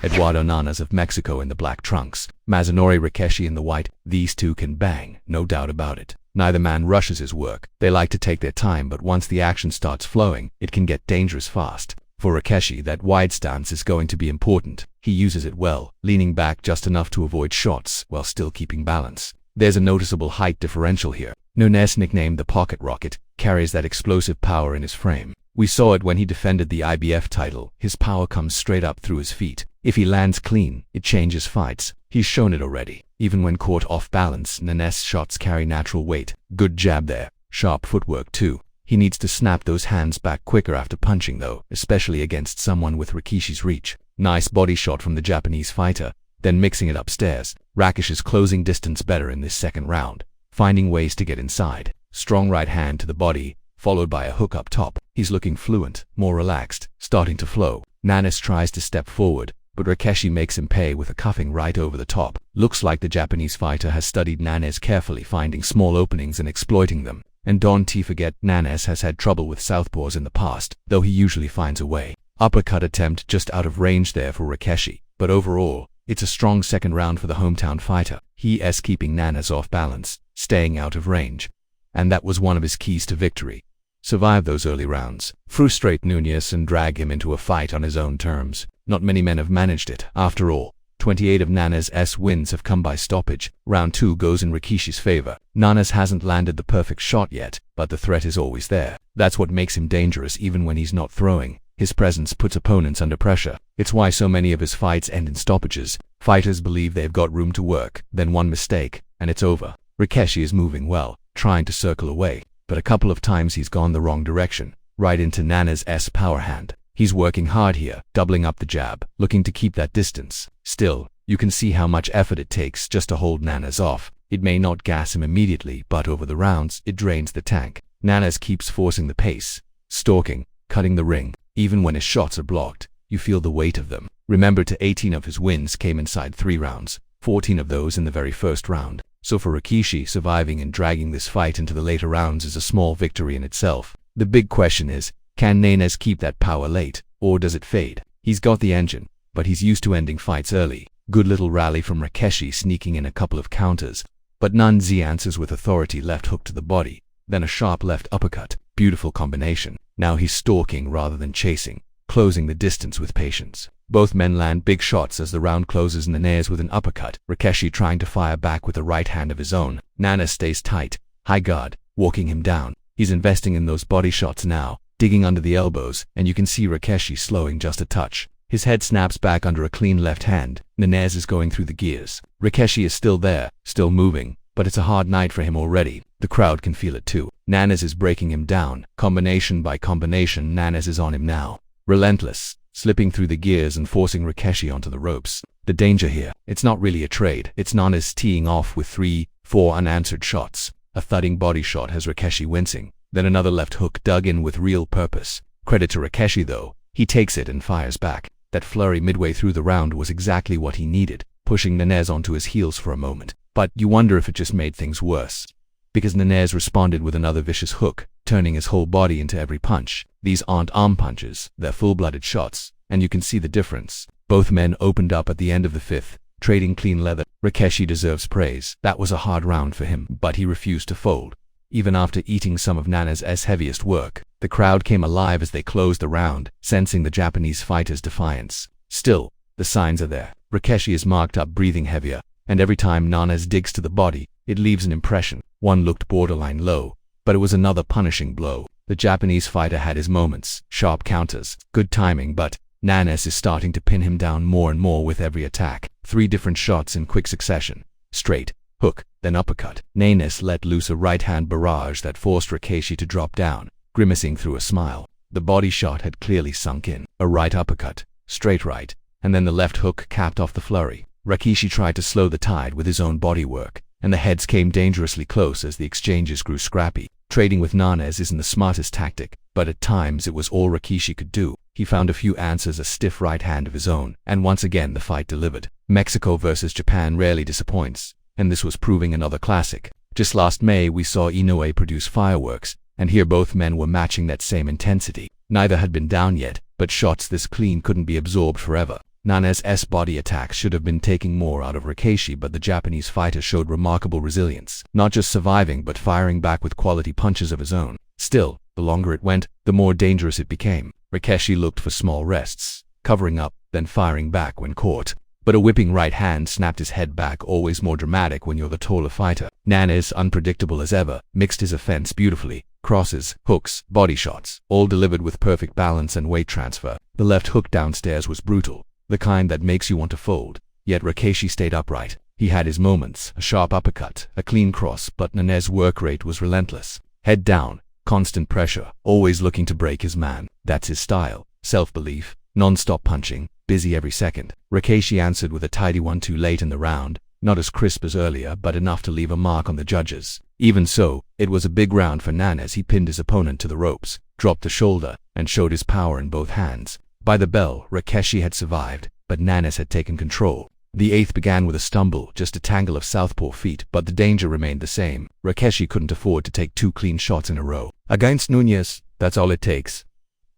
Eduardo Nanas of Mexico in the black trunks, Masanori Rikeshi in the white. These two can bang, no doubt about it. Neither man rushes his work. They like to take their time, but once the action starts flowing, it can get dangerous fast. For Rikeshi, that wide stance is going to be important. He uses it well, leaning back just enough to avoid shots while still keeping balance. There's a noticeable height differential here. Nunes, nicknamed the Pocket Rocket, carries that explosive power in his frame. We saw it when he defended the IBF title. His power comes straight up through his feet. If he lands clean, it changes fights. He's shown it already. Even when caught off balance, Nunes' shots carry natural weight. Good jab there. Sharp footwork too. He needs to snap those hands back quicker after punching though, especially against someone with Rikishi's reach. Nice body shot from the Japanese fighter, then mixing it upstairs. Rakish is closing distance better in this second round, finding ways to get inside. Strong right hand to the body, followed by a hook up top. He's looking fluent, more relaxed, starting to flow. Nanas tries to step forward, but Rikeshi makes him pay with a cuffing right over the top. Looks like the Japanese fighter has studied Nanas carefully, finding small openings and exploiting them. And don't forget, Nanas has had trouble with southpaws in the past, though he usually finds a way. Uppercut attempt just out of range there for Rikeshi, but overall, it's a strong second round for the hometown fighter. He is keeping Nanas off balance, staying out of range. And that was one of his keys to victory. Survive those early rounds, frustrate Nunes and drag him into a fight on his own terms. Not many men have managed it. After all, 28 of Nanas' wins have come by stoppage. Round 2 goes in Rikishi's favor. Nanas hasn't landed the perfect shot yet, but the threat is always there. That's what makes him dangerous even when he's not throwing. His presence puts opponents under pressure. It's why so many of his fights end in stoppages. Fighters believe they've got room to work, then one mistake, and it's over. Rikeshi is moving well, trying to circle away, but a couple of times he's gone the wrong direction, right into Nanas' power hand. He's working hard here, doubling up the jab, looking to keep that distance. Still, you can see how much effort it takes just to hold Nanas off. It may not gas him immediately, but over the rounds, it drains the tank. Nanas keeps forcing the pace, stalking, cutting the ring. Even when his shots are blocked, you feel the weight of them. Remember, 18 of his wins came inside 3 rounds, 14 of those in the very first round. So for Rikishi, surviving and dragging this fight into the later rounds is a small victory in itself. The big question is, can Nanas keep that power late, or does it fade? He's got the engine, but he's used to ending fights early. Good little rally from Rikeshi, sneaking in a couple of counters, but Nunes answers with authority. Left hook to the body, then a sharp left uppercut. Beautiful combination. Now he's stalking rather than chasing, closing the distance with patience. Both men land big shots as the round closes. Nunes with an uppercut, Rikeshi trying to fire back with a right hand of his own. Nanas stays tight, high guard, walking him down. He's investing in those body shots now, digging under the elbows, and you can see Rikeshi slowing just a touch. His head snaps back under a clean left hand. Nunes is going through the gears. Rikeshi is still there, still moving, but it's a hard night for him already. The crowd can feel it too. Nanas is breaking him down. Combination by combination, Nanas is on him now. Relentless, slipping through the gears and forcing Rikeshi onto the ropes. The danger here, it's not really a trade. It's Nanas teeing off with 3, 4 unanswered shots. A thudding body shot has Rikeshi wincing. Then another left hook dug in with real purpose. Credit to Rikeshi though. He takes it and fires back. That flurry midway through the round was exactly what he needed, pushing Nunes onto his heels for a moment. But you wonder if it just made things worse, because Nunes responded with another vicious hook, turning his whole body into every punch. These aren't arm punches, they're full-blooded shots, and you can see the difference. Both men opened up at the end of the 5th, trading clean leather. Rikeshi deserves praise. That was a hard round for him, but he refused to fold. Even after eating some of Nanas' heaviest work, the crowd came alive as they closed the round, sensing the Japanese fighter's defiance. Still, the signs are there. Rikeshi is marked up, breathing heavier, and every time Nanas digs to the body, it leaves an impression. One looked borderline low, but it was another punishing blow. The Japanese fighter had his moments, sharp counters, good timing, but Nanas is starting to pin him down more and more with every attack. 3 different shots in quick succession. Straight, hook, then uppercut. Nanas let loose a right-hand barrage that forced Rikeshi to drop down, grimacing through a smile. The body shot had clearly sunk in. A right uppercut, straight right, and then the left hook capped off the flurry. Rikishi tried to slow the tide with his own bodywork, and the heads came dangerously close as the exchanges grew scrappy. Trading with Nanas isn't the smartest tactic, but at times it was all Rikishi could do. He found a few answers, a stiff right hand of his own, and once again the fight delivered. Mexico versus Japan rarely disappoints, and this was proving another classic. Just last May we saw Inoue produce fireworks, and here both men were matching that same intensity. Neither had been down yet, but shots this clean couldn't be absorbed forever. Nanez's body attacks should have been taking more out of Rikishi, but the Japanese fighter showed remarkable resilience, not just surviving but firing back with quality punches of his own. Still, the longer it went, the more dangerous it became. Rikishi looked for small rests, covering up, then firing back when caught. But a whipping right hand snapped his head back, always more dramatic when you're the taller fighter. Nanez, unpredictable as ever, mixed his offense beautifully. Crosses, hooks, body shots, all delivered with perfect balance and weight transfer. The left hook downstairs was brutal, the kind that makes you want to fold. Yet Rikishi stayed upright. He had his moments, a sharp uppercut, a clean cross, but Nanez's work rate was relentless. Head down, constant pressure, always looking to break his man. That's his style. Self-belief, non-stop punching, busy every second. Rikishi answered with a tidy one too late in the round, not as crisp as earlier, but enough to leave a mark on the judges. Even so, it was a big round for Nanez. He pinned his opponent to the ropes, dropped the shoulder, and showed his power in both hands. By the bell, Rikishi had survived, but Nanez had taken control. The eighth began with a stumble, just a tangle of southpaw feet, but the danger remained the same. Rikishi couldn't afford to take two clean shots in a row. Against Nunez, that's all it takes.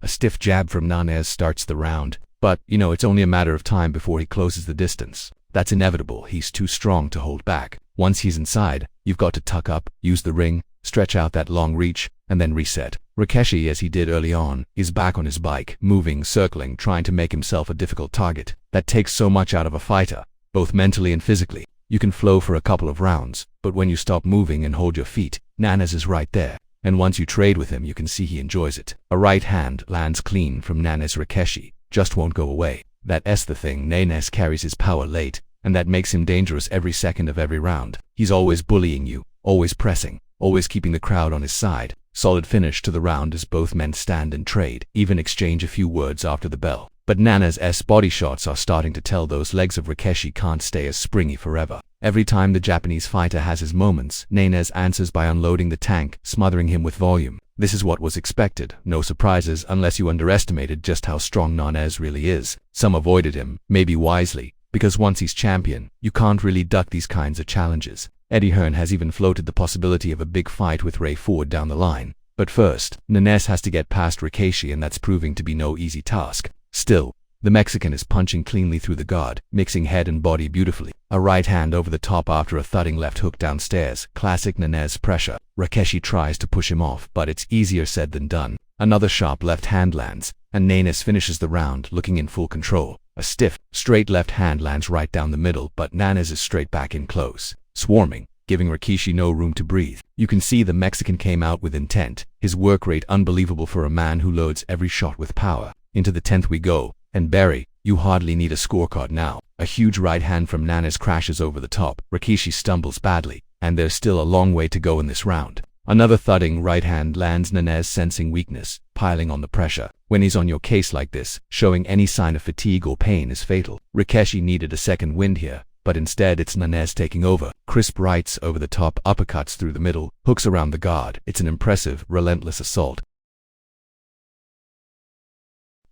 A stiff jab from Nanez starts the round, but, it's only a matter of time before he closes the distance. That's inevitable. He's too strong to hold back. Once he's inside, you've got to tuck up, use the ring, stretch out that long reach, and then reset. Rikishi, as he did early on, is back on his bike, moving, circling, trying to make himself a difficult target. That takes so much out of a fighter, both mentally and physically. You can flow for a couple of rounds, but when you stop moving and hold your feet, Nanez is right there. And once you trade with him, you can see he enjoys it. A right hand lands clean from Nanez. Rikishi just won't go away. That's the thing. Nanez carries his power late, and that makes him dangerous every second of every round. He's always bullying you, always pressing, always keeping the crowd on his side. Solid finish to the round as both men stand and trade, even exchange a few words after the bell. But Nanez's body shots are starting to tell. Those legs of Rikishi can't stay as springy forever. Every time the Japanese fighter has his moments, Nanez answers by unloading the tank, smothering him with volume. This is what was expected. No surprises unless you underestimated just how strong Nanez really is. Some avoided him, maybe wisely, because once he's champion, you can't really duck these kinds of challenges. Adrien has even floated the possibility of a big fight with Ray Ford down the line. But first, Nanez has to get past Rikishi, and that's proving to be no easy task. Still, the Mexican is punching cleanly through the guard, mixing head and body beautifully. A right hand over the top after a thudding left hook downstairs. Classic Nanez pressure. Rikishi tries to push him off, but it's easier said than done. Another sharp left hand lands, and Nanez finishes the round looking in full control. A stiff, straight left hand lands right down the middle, but Nanez is straight back in close, swarming, giving Rikishi no room to breathe. You can see the Mexican came out with intent. His work rate unbelievable for a man who loads every shot with power. Into the 10th we go, and Barry, you hardly need a scorecard now. A huge right hand from Nanez crashes over the top. Rikishi stumbles badly, and there's still a long way to go in this round. Another thudding right hand lands. Nanez, sensing weakness, piling on the pressure. When he's on your case like this, showing any sign of fatigue or pain is fatal. Rikishi needed a second wind here, but instead it's Nanez taking over. Crisp rights over the top, uppercuts through the middle, hooks around the guard. It's an impressive, relentless assault.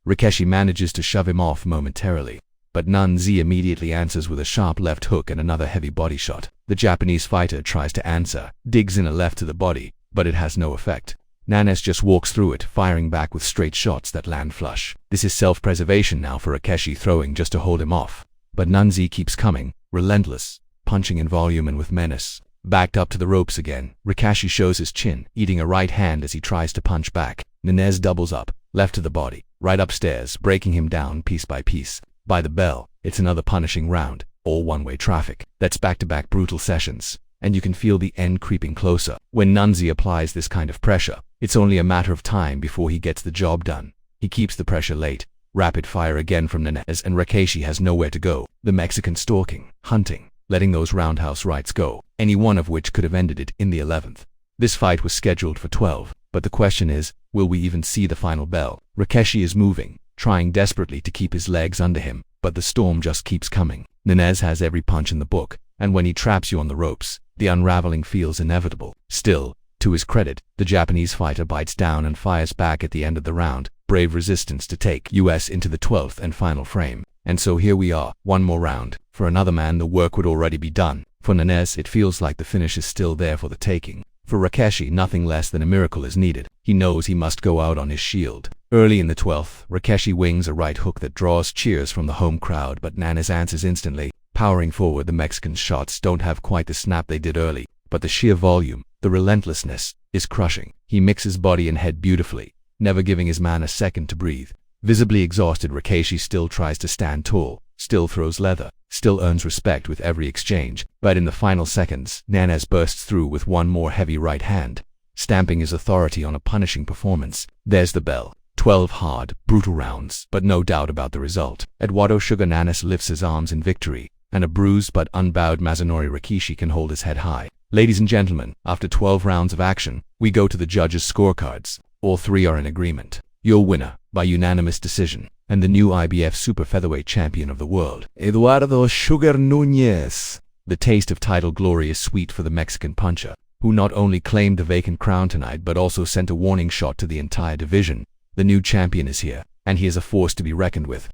Rikishi manages to shove him off momentarily, but Nanez immediately answers with a sharp left hook and another heavy body shot. The Japanese fighter tries to answer, digs in a left to the body, but it has no effect. Nanez just walks through it, firing back with straight shots that land flush. This is self-preservation now for Rikishi, throwing just to hold him off. But Nanez keeps coming, relentless, punching in volume and with menace. Backed up to the ropes again, Rikishi shows his chin, eating a right hand as he tries to punch back. Nanez doubles up, left to the body, right upstairs, breaking him down piece by piece. By the bell, it's another punishing round, all one-way traffic. That's back-to-back brutal sessions, and you can feel the end creeping closer. When Nanez applies this kind of pressure, it's only a matter of time before he gets the job done. He keeps the pressure late. Rapid fire again from Nanez, and Rikishi has nowhere to go. The Mexican stalking, hunting, letting those roundhouse rights go, any one of which could have ended it in the 11th. This fight was scheduled for 12, but the question is, will we even see the final bell? Rikishi is moving, trying desperately to keep his legs under him, but the storm just keeps coming. Nanez has every punch in the book, and when he traps you on the ropes, the unraveling feels inevitable. Still, to his credit, the Japanese fighter bites down and fires back at the end of the round. Brave resistance to take US into the 12th and final frame. And so here we are, one more round. For another man, the work would already be done. For Nanez, it feels like the finish is still there for the taking. For Rikishi, nothing less than a miracle is needed. He knows he must go out on his shield. Early in the 12th, Rikishi wings a right hook that draws cheers from the home crowd, but Nanas answers instantly. Powering forward, the Mexican's shots don't have quite the snap they did early, but the sheer volume, the relentlessness, is crushing. He mixes body and head beautifully, never giving his man a second to breathe. Visibly exhausted, Rikishi still tries to stand tall, still throws leather, still earns respect with every exchange, but in the final seconds, Nanas bursts through with one more heavy right hand, stamping his authority on a punishing performance. There's the bell. 12 hard, brutal rounds, but no doubt about the result. Eduardo Sugar Nanas lifts his arms in victory, and a bruised but unbowed Masanori Rikishi can hold his head high. Ladies and gentlemen, after 12 rounds of action, we go to the judges' scorecards. All three are in agreement. Your winner, by unanimous decision, and the new IBF Super Featherweight Champion of the world, Eduardo Sugar Núñez. The taste of title glory is sweet for the Mexican puncher, who not only claimed the vacant crown tonight but also sent a warning shot to the entire division. The new champion is here, and he is a force to be reckoned with.